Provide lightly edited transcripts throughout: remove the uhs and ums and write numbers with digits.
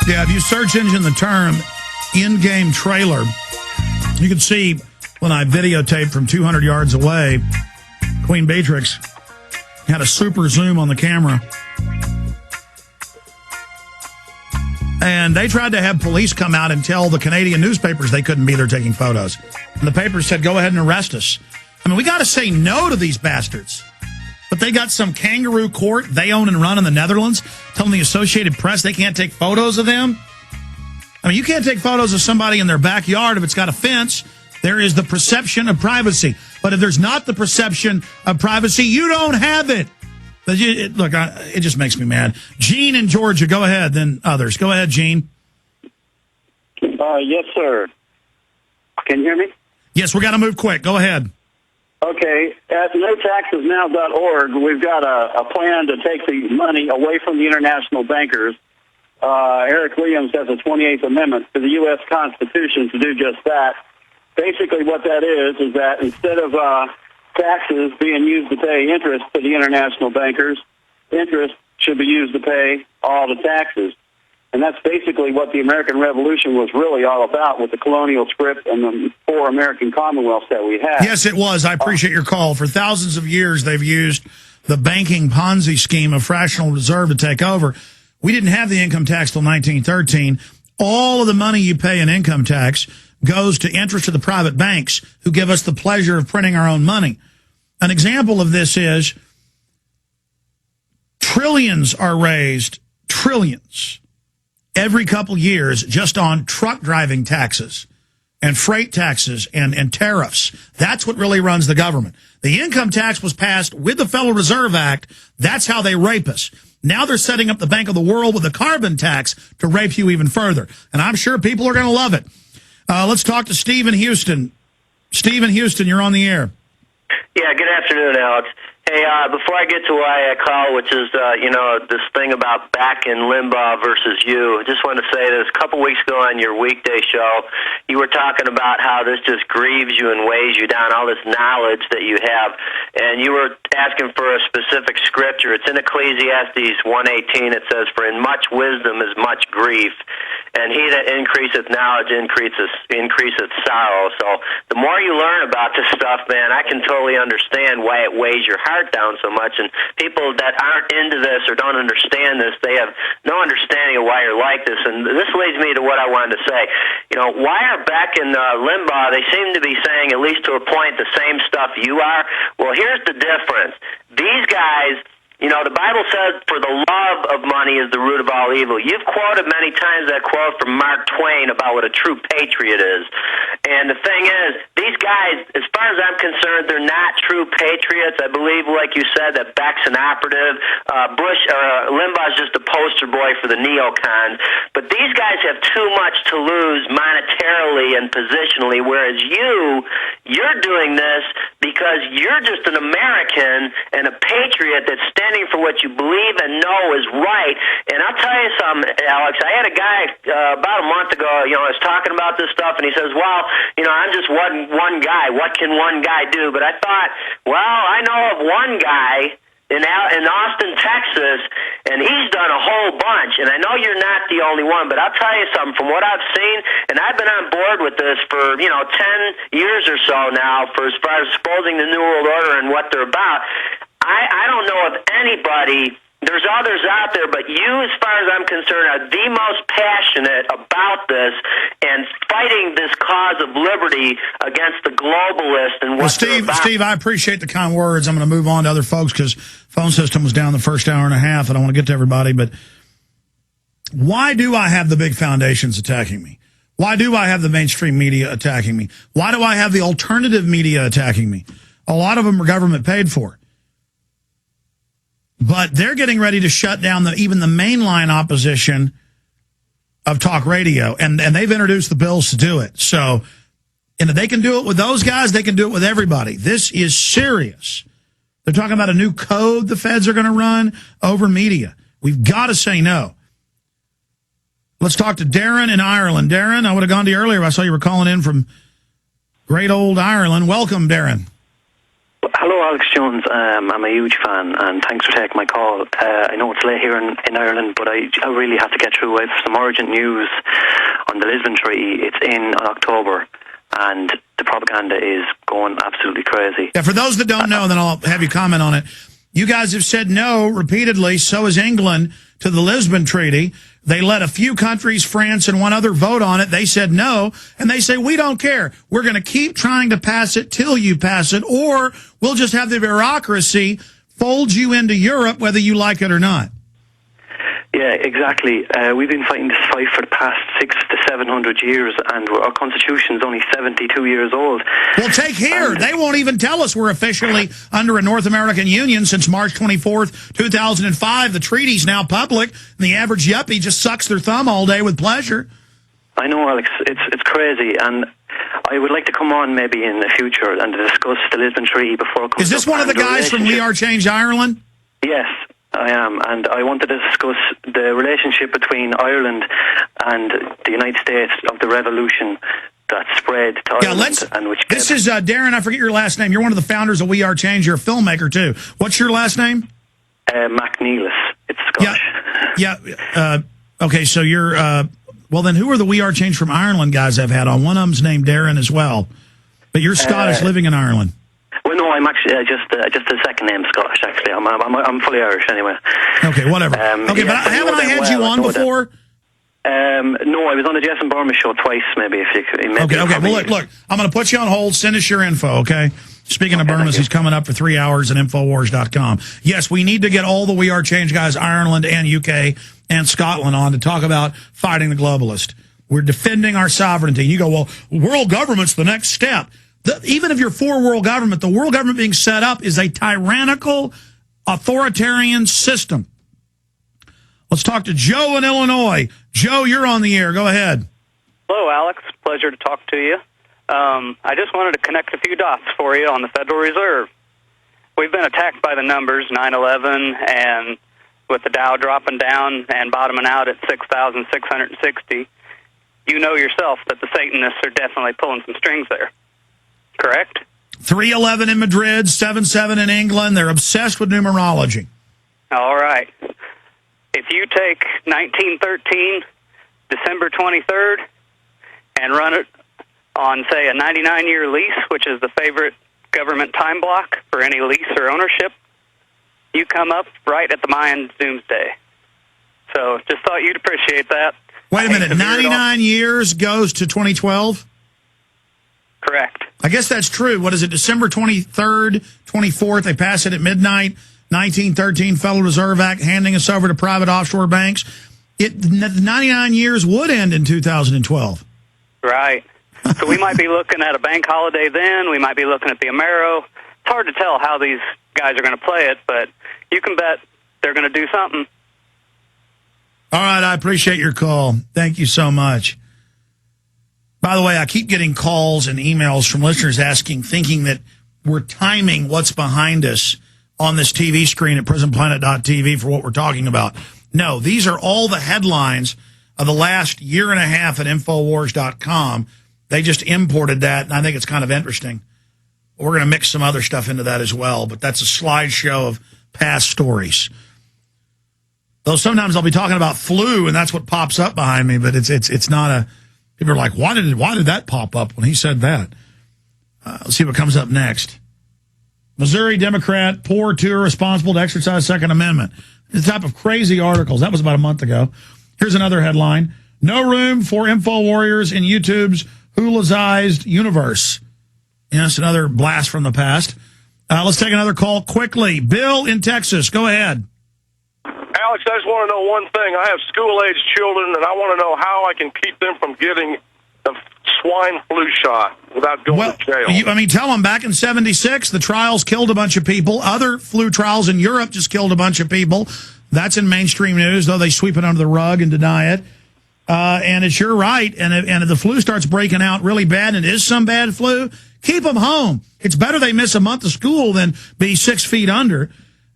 Yeah, if you search engine the term in-game trailer, you can see when I videotaped from 200 yards away, Queen Beatrix had a super zoom on the camera. And they tried to have police come out and tell the Canadian newspapers they couldn't be there taking photos. And the papers said, go ahead and arrest us. I mean, we got to say no to these bastards. But they got some kangaroo court they own and run in the Netherlands telling the Associated Press they can't take photos of them. I mean, you can't take photos of somebody in their backyard if it's got a fence. There is the perception of privacy. But if there's not the perception of privacy, you don't have it. Look, it just makes me mad. Gene in Georgia, go ahead, then others. Go ahead, Gene. Yes, sir. Can you hear me? Yes, we got to move quick. Go ahead. Okay. At notaxesnow.org, we've got a plan to take the money away from the international bankers. Eric Williams has a 28th Amendment to the U.S. Constitution to do just that. Basically what that is that instead of taxes being used to pay interest to the international bankers, interest should be used to pay all the taxes. And that's basically what the American Revolution was really all about with the colonial script and the 4 American Commonwealths that we had. Yes, it was. I appreciate your call. For thousands of years, they've used the banking Ponzi scheme of fractional reserve to take over. We didn't have the income tax till 1913. All of the money you pay in income tax goes to interest to the private banks who give us the pleasure of printing our own money. An example of this is trillions are raised, trillions, every couple years just on truck driving taxes and freight taxes and tariffs. That's what really runs the government. The income tax was passed with the Federal Reserve Act. That's how they rape us. Now they're setting up the Bank of the World with a carbon tax to rape you even further. And I'm sure people are going to love it. Let's talk to Steve in Houston. Steve in Houston, you're on the air. Yeah, good afternoon, Alex. Hey, before I get to why I call, which is, this thing about back in Limbaugh versus you, I just want to say this. A couple weeks ago on your weekday show, you were talking about how this just grieves you and weighs you down, all this knowledge that you have, and you were asking for a specific scripture. It's in Ecclesiastes 1:18. It says, "For in much wisdom is much grief, and he that increaseth knowledge increaseth sorrow." So the more you learn about this stuff, man, I can totally understand why it weighs your heart down so much. And people that aren't into this or don't understand this, they have no understanding of why you're like this. And this leads me to what I wanted to say. Why are back in Limbaugh, they seem to be saying, at least to a point, the same stuff you are? Well, here's the difference. These guys, the Bible says, for the love of money is the root of all evil. You've quoted many times that quote from Mark Twain about what a true patriot is. And the thing is, these guys, as far as I'm concerned, they're not true patriots. I believe, like you said, that Beck's an operative. Limbaugh's just a poster boy for the neocons. But these guys have too much to lose monetarily and positionally, whereas you're doing this because you're just an American and a patriot that's standing for what you believe and know is right. And I'll tell you something, Alex. I had a guy about a month ago, I was talking about this stuff, and he says, well, I'm just one guy. What can one guy do? But I thought, well, I know of one guy in Austin, Texas, and he's done a whole bunch. And I know you're not the only one, but I'll tell you something. From what I've seen, and I've been on board with this for, 10 years or so now, for as far as exposing the New World Order and what they're about, I don't know of anybody. There's others out there, but you, as far as I'm concerned, are the most passionate about this and fighting this cause of liberty against the globalists and what they're about. Steve, I appreciate the kind words. I'm going to move on to other folks because phone system was down the first hour and a half, and I want to get to everybody. But why do I have the big foundations attacking me? Why do I have the mainstream media attacking me? Why do I have the alternative media attacking me? A lot of them are government paid for. But they're getting ready to shut down even the mainline opposition of talk radio, and they've introduced the bills to do it. So, if they can do it with those guys, they can do it with everybody. This is serious. They're talking about a new code the feds are going to run over media. We've got to say no. Let's talk to Darren in Ireland. Darren, I would have gone to you earlier. I saw you were calling in from great old Ireland. Welcome, Darren. Hello, Alex Jones, I'm a huge fan, and thanks for taking my call. I know it's late here in Ireland, but I really have to get through. I have some urgent news on the Lisbon Treaty. It's in October, and the propaganda is going absolutely crazy. Yeah, for those that don't know, then I'll have you comment on it. You guys have said no repeatedly, so has England, to the Lisbon Treaty. They let a few countries, France and one other, vote on it. They said no, and they say, we don't care. We're going to keep trying to pass it till you pass it, or we'll just have the bureaucracy fold you into Europe whether you like it or not. Yeah, exactly. We've been fighting this fight for the past 600 to 700 years, and our constitution is only 72 years old. Well, take here. They won't even tell us we're officially under a North American Union since March 24th, 2005. The treaty's now public, and the average yuppie just sucks their thumb all day with pleasure. I know, Alex. It's crazy, and I would like to come on maybe in the future and discuss the Lisbon Treaty before it comes. Is this one of the guys from We Are Change Ireland? Yes, I am, and I wanted to discuss the relationship between Ireland and the United States of the revolution that spread to Ireland. This is Darren, I forget your last name. You're one of the founders of We Are Change. You're a filmmaker, too. What's your last name? McNeilis. It's Scottish. Yeah. Okay, so you're... well, then who are the We Are Change from Ireland guys I've had on? One of them's named Darren as well. But you're Scottish living in Ireland. Well, no, I'm actually just the second name Scottish. Actually, I'm fully Irish anyway. Okay, whatever. Okay, but haven't I had you on before? No, I was on the Jason Burma show twice. Maybe if you could. Okay. Well, look, I'm going to put you on hold. Send us your info. Okay. Speaking of Burmas, he's coming up for 3 hours at Infowars.com. Yes, we need to get all the We Are Change guys, Ireland and UK and Scotland, on to talk about fighting the globalist. We're defending our sovereignty. You go, well, world government's the next step. Even if you're for world government, the world government being set up is a tyrannical, authoritarian system. Let's talk to Joe in Illinois. Joe, you're on the air. Go ahead. Hello, Alex. Pleasure to talk to you. I just wanted to connect a few dots for you on the Federal Reserve. We've been attacked by the numbers, 9/11, and with the Dow dropping down and bottoming out at 6,660. You know yourself that the Satanists are definitely pulling some strings there. Correct? 3/11 in Madrid, 7/7 in England. They're obsessed with numerology. All right. If you take 1913, December 23rd, and run it on, say, a 99-year lease, which is the favorite government time block for any lease or ownership, you come up right at the Mayan doomsday. So just thought you'd appreciate that. Wait a minute, 99 years goes to 2012? Correct. I guess that's true. What is it, December 23rd, 24th, they pass it at midnight, 1913 Federal Reserve Act, handing us over to private offshore banks. 99 years would end in 2012. Right. So we might be looking at a bank holiday then. We might be looking at the Amero. It's hard to tell how these guys are going to play it, but you can bet they're going to do something. All right, I appreciate your call. Thank you so much. By the way, I keep getting calls and emails from listeners thinking that we're timing what's behind us on this TV screen at prisonplanet.tv for what we're talking about. No, these are all the headlines of the last year and a half at Infowars.com. They just imported that, and I think it's kind of interesting. We're going to mix some other stuff into that as well, but that's a slideshow of past stories. Though sometimes I'll be talking about flu, and that's what pops up behind me, but it's not a... People are like, why did that pop up when he said that? Let's see what comes up next. Missouri Democrat, poor to irresponsible to exercise Second Amendment. The type of crazy articles. That was about a month ago. Here's another headline. No room for info warriors in YouTube's Hulazized universe. Yes, another blast from the past. Let's take another call quickly. Bill in Texas, go ahead. Alex, I just want to know one thing. I have school-age children, and I want to know how I can keep them from getting the swine flu shot without going to jail. Tell them back in 76, the trials killed a bunch of people. Other flu trials in Europe just killed a bunch of people. That's in mainstream news, though they sweep it under the rug and deny it. And it's your right. And if the flu starts breaking out really bad, and it is some bad flu, keep them home. It's better they miss a month of school than be 6 feet under.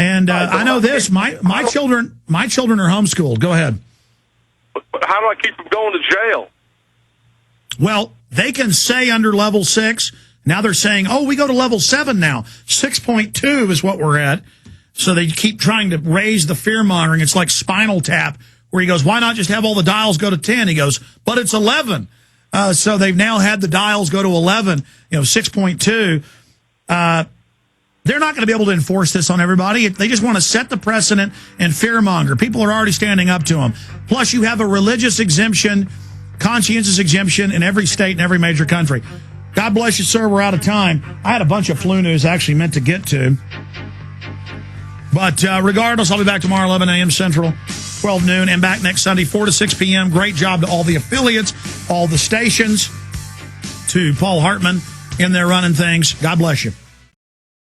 And I know this. My children are homeschooled. Go ahead. But how do I keep them going to jail? Well, they can say under level 6, Now they're saying, oh, we go to level 7 now. 6.2 is what we're at. So they keep trying to raise the fear mongering. It's like Spinal Tap, where he goes, why not just have all the dials go to 10? He goes, but it's 11. So they've now had the dials go to 11, 6.2. They're not going to be able to enforce this on everybody. They just want to set the precedent and fearmonger. People are already standing up to them. Plus, you have a religious exemption, conscientious exemption in every state and every major country. God bless you, sir. We're out of time. I had a bunch of flu news I actually meant to get to. But regardless, I'll be back tomorrow, 11 a.m. Central, 12 noon, and back next Sunday, 4 to 6 p.m. Great job to all the affiliates, all the stations, to Paul Hartman in there running things. God bless you.